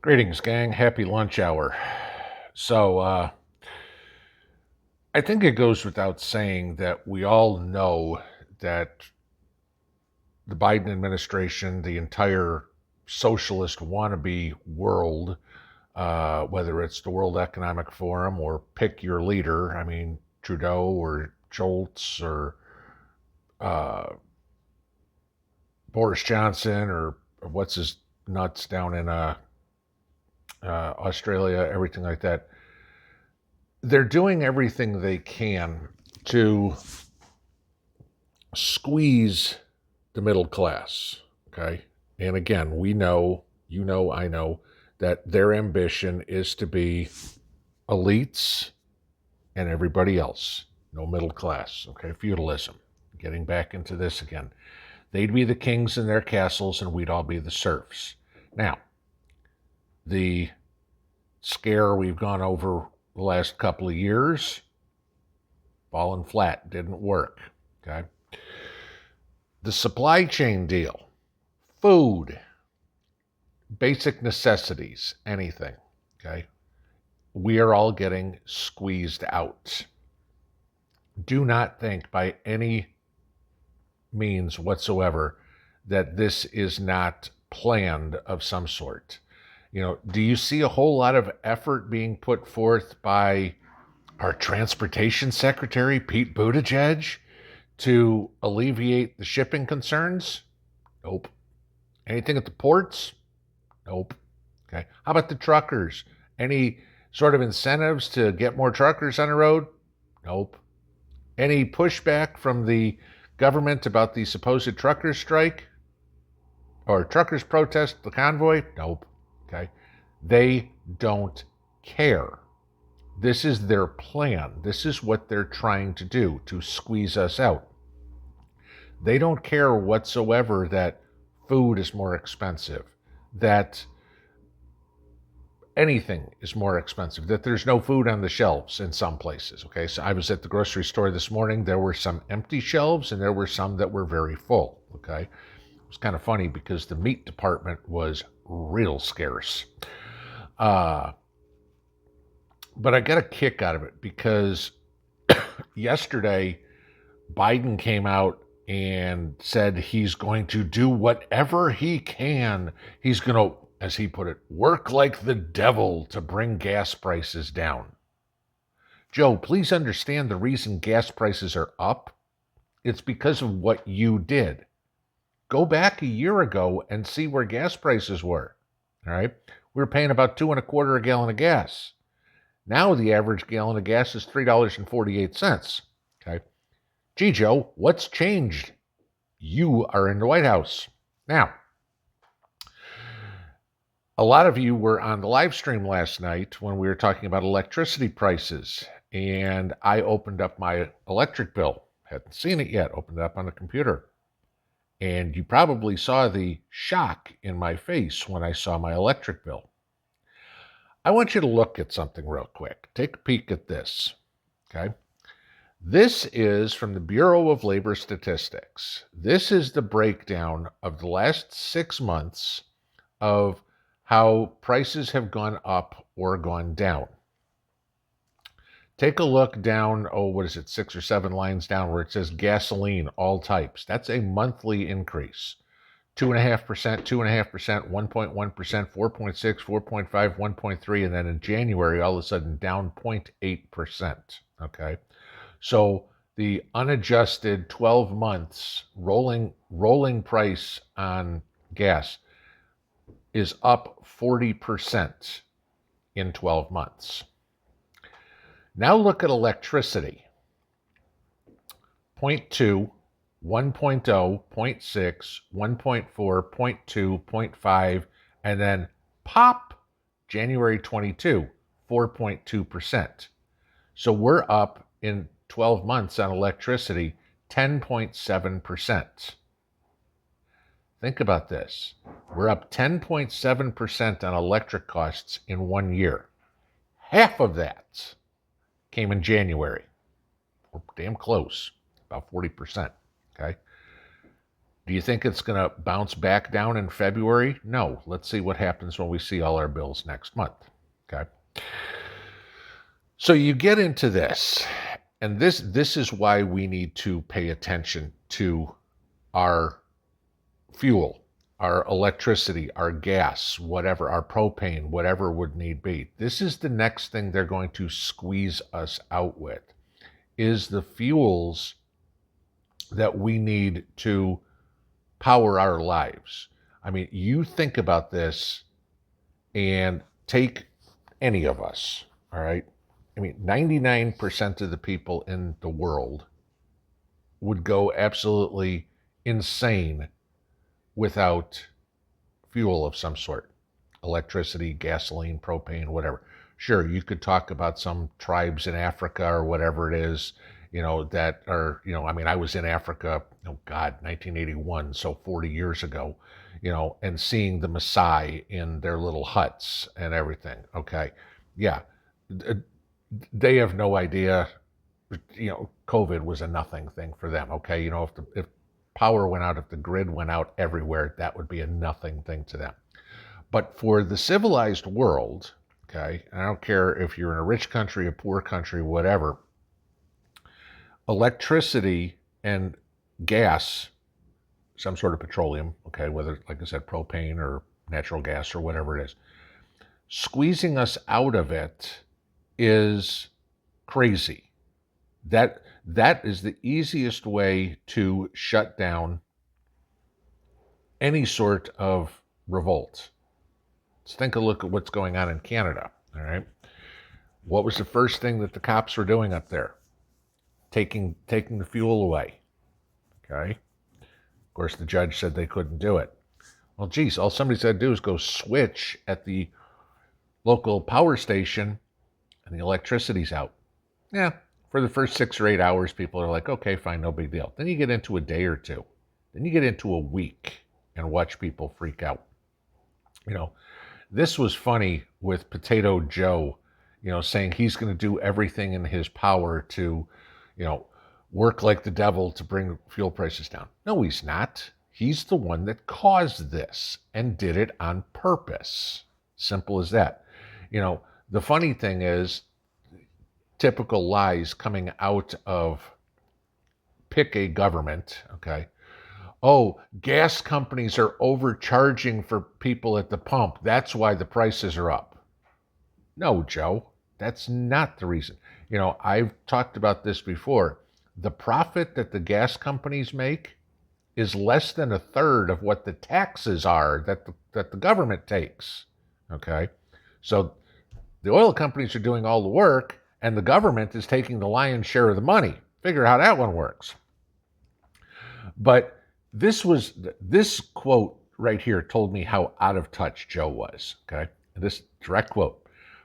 Greetings, gang. Happy lunch hour. So, I think it goes without saying that we all know that the Biden administration, the entire socialist wannabe world, whether it's the World Economic Forum or pick your leader, I mean, Trudeau or Schultz or uh, Boris Johnson or what's his nuts down in Australia, everything like that. They're doing everything they can to squeeze the middle class. Okay. And again, we know, you know, I know that their ambition is to be elites and everybody else. No middle class. Okay. Feudalism. Getting back into this again. They'd be the kings in their castles and we'd all be the serfs. Now, the scare we've gone over the last couple of years, falling flat, didn't work. Okay. The supply chain deal, food, basic necessities, anything. Okay. We are all getting squeezed out. Do not think by any means whatsoever that this is not planned of some sort. You know, do you see a whole lot of effort being put forth by our transportation secretary, Pete Buttigieg, to alleviate the shipping concerns? Nope. Anything at the ports? Nope. Okay. How about the truckers? Any sort of incentives to get more truckers on the road? Nope. Any pushback from the government about the supposed truckers strike or truckers protest, the convoy? Nope. Okay. They don't care. This is their plan. This is what they're trying to do, to squeeze us out. They don't care whatsoever that food is more expensive, that anything is more expensive, that there's no food on the shelves in some places. Okay, so I was at the grocery store this morning. There were some empty shelves and there were some that were very full. Okay, it was kind of funny because the meat department was real scarce. But I got a kick out of it because yesterday Biden came out and said he's going to do whatever he can. He's going to, as he put it, work like the devil to bring gas prices down. Joe, please understand the reason gas prices are up. It's because of what you did. Go back a year ago and see where gas prices were. All right. We were paying about $2.25 a gallon of gas. Now the average gallon of gas is $3.48. Okay. Gee, Joe, what's changed? You are in the White House. Now, a lot of you were on the live stream last night when we were talking about electricity prices, and I opened up my electric bill. Hadn't seen it yet, opened it up on the computer. And you probably saw the shock in my face when I saw my electric bill. I want you to look at something real quick. Take a peek at this, okay? This is from the Bureau of Labor Statistics. This is the breakdown of the last 6 months of how prices have gone up or gone down. Take a look down, 6 or 7 lines down where it says gasoline, all types. That's a monthly increase. 2.5%, 2.5%, 1.1%, 4.6, 4.5, 1.3, and then in January, all of a sudden down 0.8%. Okay. So the unadjusted 12 months rolling price on gas is up 40% in 12 months. Now look at electricity. 0.2, 1.0, 0.6, 1.4, 0.2, 0.5, and then pop, January 22, 4.2%. So we're up in 12 months on electricity, 10.7%. Think about this. We're up 10.7% on electric costs in 1 year. Half of that came in January. We're damn close, about 40%, okay? Do you think it's going to bounce back down in February? No. Let's see what happens when we see all our bills next month. Okay. So you get into this, and this is why we need to pay attention to our fuel, our electricity, our gas, whatever, our propane, whatever would need be. This is the next thing they're going to squeeze us out with, is the fuels that we need to power our lives. I mean, you think about this and take any of us, all right? I mean, 99% of the people in the world would go absolutely insane without fuel of some sort, electricity, gasoline, propane, whatever. Sure, you could talk about some tribes in Africa or whatever it is, that are, I mean, I was in Africa, oh God, 1981, so 40 years ago, and seeing the Maasai in their little huts and everything. Okay. Yeah. They have no idea, COVID was a nothing thing for them. Okay. If power went out, if the grid went out everywhere, that would be a nothing thing to them. But for the civilized world, okay, and I don't care if you're in a rich country, a poor country, whatever, electricity and gas, some sort of petroleum, okay, whether, like I said, propane or natural gas or whatever it is, squeezing us out of it is crazy. That is the easiest way to shut down any sort of revolt. Let's take a look at what's going on in Canada, all right? What was the first thing that the cops were doing up there? Taking the fuel away, okay? Of course, the judge said they couldn't do it. Well, geez, all somebody's got to do is go switch at the local power station and the electricity's out. Yeah, for the first 6 or 8 hours, people are like, okay, fine, no big deal. Then you get into a day or two. Then you get into a week and watch people freak out. This was funny with Potato Joe, saying he's going to do everything in his power to, work like the devil to bring fuel prices down. No, he's not. He's the one that caused this and did it on purpose. Simple as that. The funny thing is, typical lies coming out of pick a government, okay? Oh, gas companies are overcharging for people at the pump. That's why the prices are up. No, Joe, that's not the reason. I've talked about this before. The profit that the gas companies make is less than a third of what the taxes are that the government takes. Okay? So the oil companies are doing all the work and the government is taking the lion's share of the money. Figure out how that one works. But this quote right here told me how out of touch Joe was. Okay? This direct quote.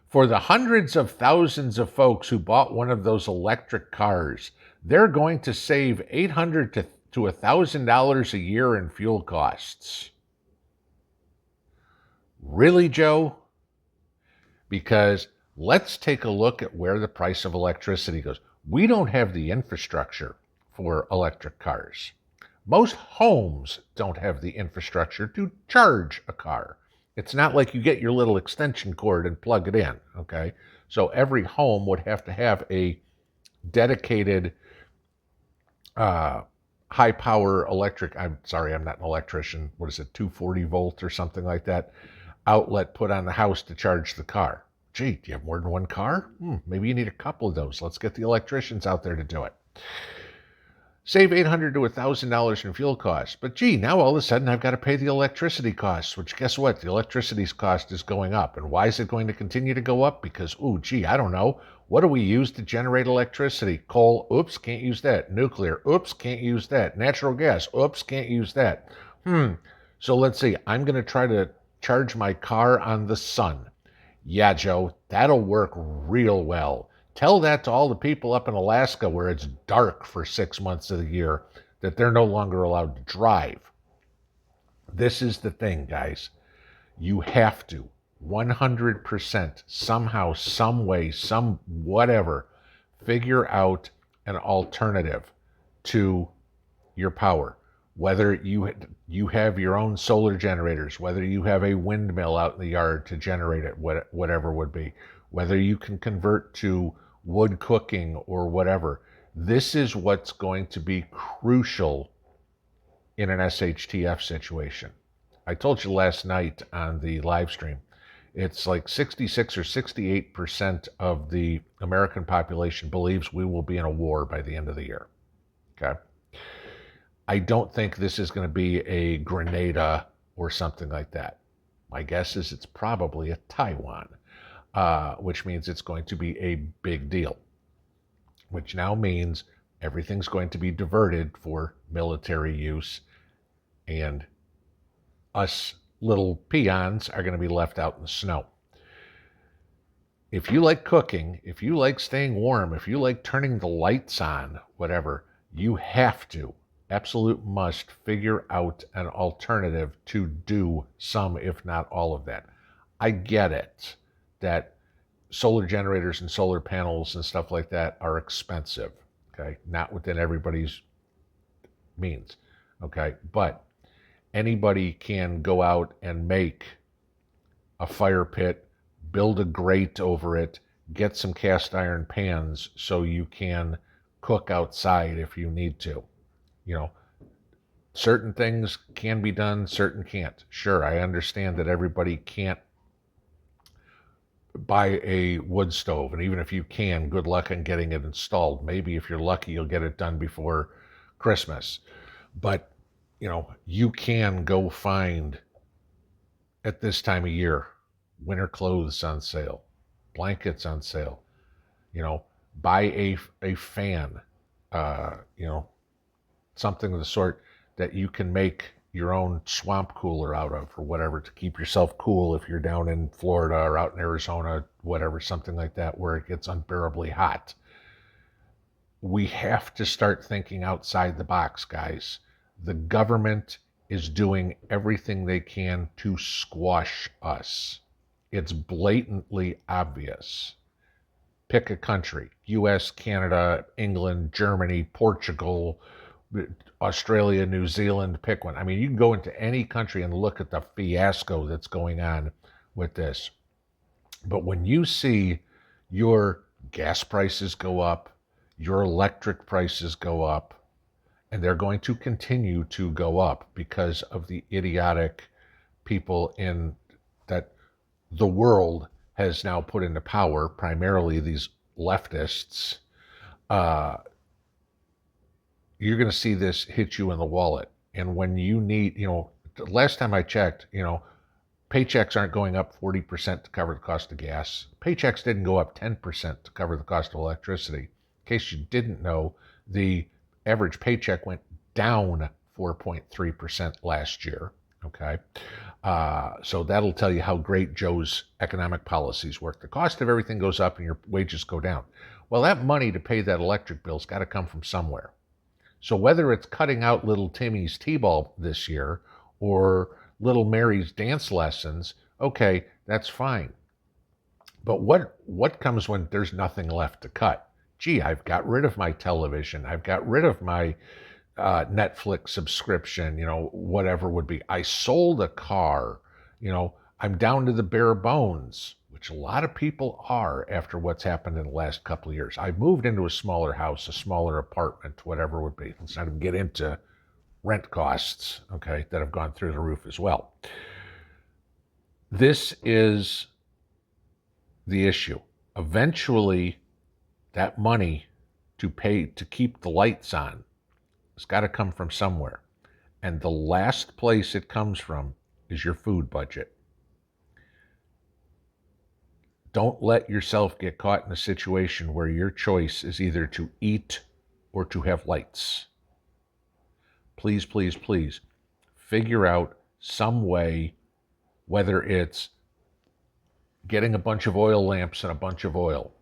For the hundreds of thousands of folks who bought one of those electric cars, they're going to save $800 to $1,000 a year in fuel costs. Really, Joe? Because let's take a look at where the price of electricity goes. We don't have the infrastructure for electric cars. Most homes don't have the infrastructure to charge a car. It's not like you get your little extension cord and plug it in, okay? So every home would have to have a dedicated high power electric, I'm sorry, I'm not an electrician, what is it, 240 volt or something like that, outlet put on the house to charge the car. Gee, do you have more than one car? Maybe you need a couple of those. Let's get the electricians out there to do it. Save $800 to $1,000 in fuel costs. But gee, now all of a sudden I've got to pay the electricity costs, which guess what? The electricity's cost is going up. And why is it going to continue to go up? Because, I don't know. What do we use to generate electricity? Coal, oops, can't use that. Nuclear, oops, can't use that. Natural gas, oops, can't use that. So let's see, I'm going to try to charge my car on the sun. Yeah, Joe, that'll work real well. Tell that to all the people up in Alaska where it's dark for 6 months of the year that they're no longer allowed to drive. This is the thing, guys. You have to 100% somehow, some way, some whatever, figure out an alternative to your power. whether you have your own solar generators, whether you have a windmill out in the yard to generate it, whatever would be, whether you can convert to wood cooking or whatever. This is what's going to be crucial in an SHTF situation. I told you last night on the live stream, it's like 66 or 68% of the American population believes we will be in a war by the end of the year. Okay. I don't think this is going to be a Grenada or something like that. My guess is it's probably a Taiwan, which means it's going to be a big deal, which now means everything's going to be diverted for military use, and us little peons are going to be left out in the snow. If you like cooking, if you like staying warm, if you like turning the lights on, whatever, you have to, absolute must, figure out an alternative to do some, if not all of that. I get it that solar generators and solar panels and stuff like that are expensive, okay? Not within everybody's means, okay? But anybody can go out and make a fire pit, build a grate over it, get some cast iron pans so you can cook outside if you need to. You know, certain things can be done, certain can't. Sure, I understand that everybody can't buy a wood stove, and even if you can, good luck on getting it installed. Maybe if you're lucky, you'll get it done before Christmas. But, you know, you can go find at this time of year winter clothes on sale, blankets on sale, you know, buy a fan, you know, something of the sort that you can make your own swamp cooler out of or whatever to keep yourself cool if you're down in Florida or out in Arizona, whatever, something like that, where it gets unbearably hot. We have to start thinking outside the box, guys. The government is doing everything they can to squash us. It's blatantly obvious. Pick a country: US, Canada, England, Germany, Portugal, Australia, New Zealand, pick one. I mean, you can go into any country and look at the fiasco that's going on with this. But when you see your gas prices go up, your electric prices go up, and they're going to continue to go up because of the idiotic people in that the world has now put into power, primarily these leftists, you're going to see this hit you in the wallet. And when you need, you know, the last time I checked, you know, paychecks aren't going up 40% to cover the cost of gas. Paychecks didn't go up 10% to cover the cost of electricity. In case you didn't know, the average paycheck went down 4.3% last year. Okay. So that'll tell you how great Joe's economic policies work. The cost of everything goes up and your wages go down. Well, that money to pay that electric bill's got to come from somewhere. So whether it's cutting out little Timmy's T-ball this year or little Mary's dance lessons, okay, that's fine. But what comes when there's nothing left to cut? Gee, I've got rid of my television. I've got rid of my Netflix subscription, you know, whatever would be. I sold a car, you know, I'm down to the bare bones, which a lot of people are after what's happened in the last couple of years. I've moved into a smaller house, a smaller apartment, whatever would be. Let's not even get into rent costs, okay, that have gone through the roof as well. This is the issue. Eventually, that money to pay to keep the lights on, it's got to come from somewhere. And the last place it comes from is your food budget. Don't let yourself get caught in a situation where your choice is either to eat or to have lights. Please, please, please figure out some way, whether it's getting a bunch of oil lamps and a bunch of oil,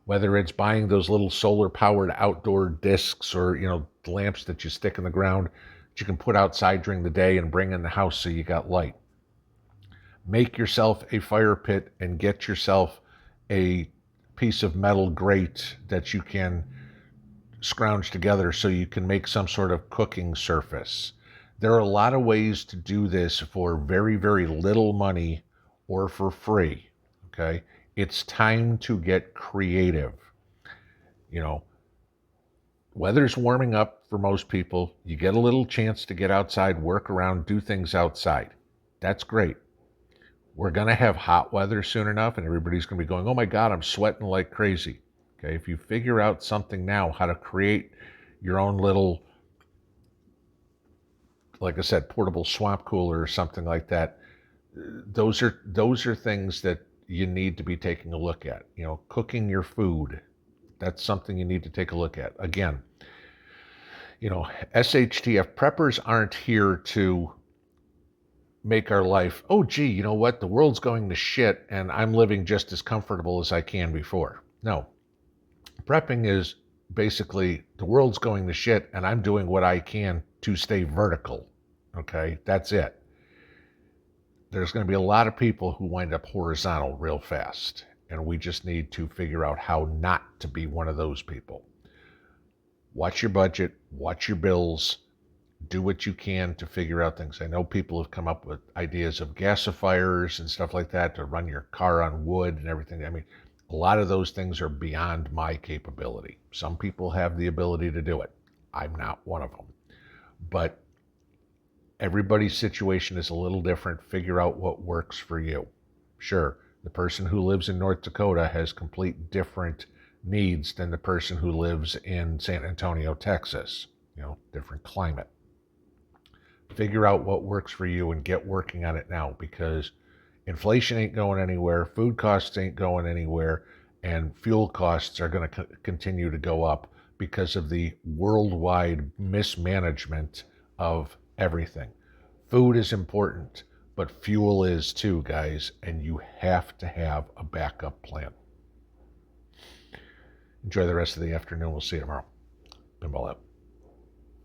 whether it's buying those little solar-powered outdoor discs or, you know, lamps that you stick in the ground that you can put outside during the day and bring in the house so you got light. Make yourself a fire pit and get yourself a piece of metal grate that you can scrounge together so you can make some sort of cooking surface. There are a lot of ways to do this for very, very little money or for free. Okay. It's time to get creative. You know, weather's warming up for most people. You get a little chance to get outside, work around, do things outside. That's great. We're going to have hot weather soon enough, and everybody's going to be going, oh my God, I'm sweating like crazy. Okay. If you figure out something now, how to create your own little, like I said, portable swamp cooler or something like that, those are things that you need to be taking a look at. You know, cooking your food, that's something you need to take a look at. Again, you know, SHTF preppers aren't here to make our life, oh gee, you know what, the world's going to shit and I'm living just as comfortable as I can before. No, prepping is basically the world's going to shit and I'm doing what I can to stay vertical. Okay, that's it. There's going to be a lot of people who wind up horizontal real fast, and we just need to figure out how not to be one of those people. Watch your budget, watch your bills, do what you can to figure out things. I know people have come up with ideas of gasifiers and stuff like that to run your car on wood and everything. I mean, a lot of those things are beyond my capability. Some people have the ability to do it. I'm not one of them. But everybody's situation is a little different. Figure out what works for you. Sure, the person who lives in North Dakota has complete different needs than the person who lives in San Antonio, Texas. You know, different climate. Figure out what works for you and get working on it now, because inflation ain't going anywhere, food costs ain't going anywhere, and fuel costs are going to continue to go up because of the worldwide mismanagement of everything. Food is important, but fuel is too, guys, and you have to have a backup plan. Enjoy the rest of the afternoon. We'll see you tomorrow. Pinball out.